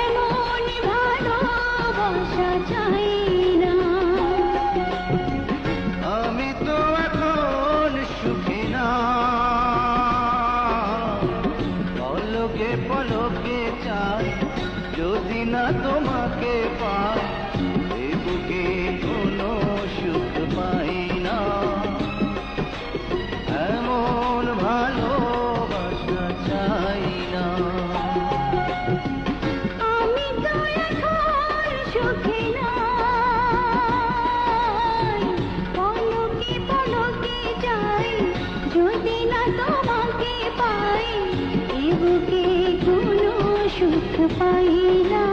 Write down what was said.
এমন ভালোবাসা চাই না। আমি তো এখন সুখী না, পলকে পলকে চাই যদি না তোমাকে পাই, এ বুকে কোনো সুখ পাই না। এমন ভালোবাসা চাই না। আমি তো এখন সুখী নাই, পলকে পলকে যাই যদি না তোমাকে পাই, এ বুকে কোনো সুখ পাই না।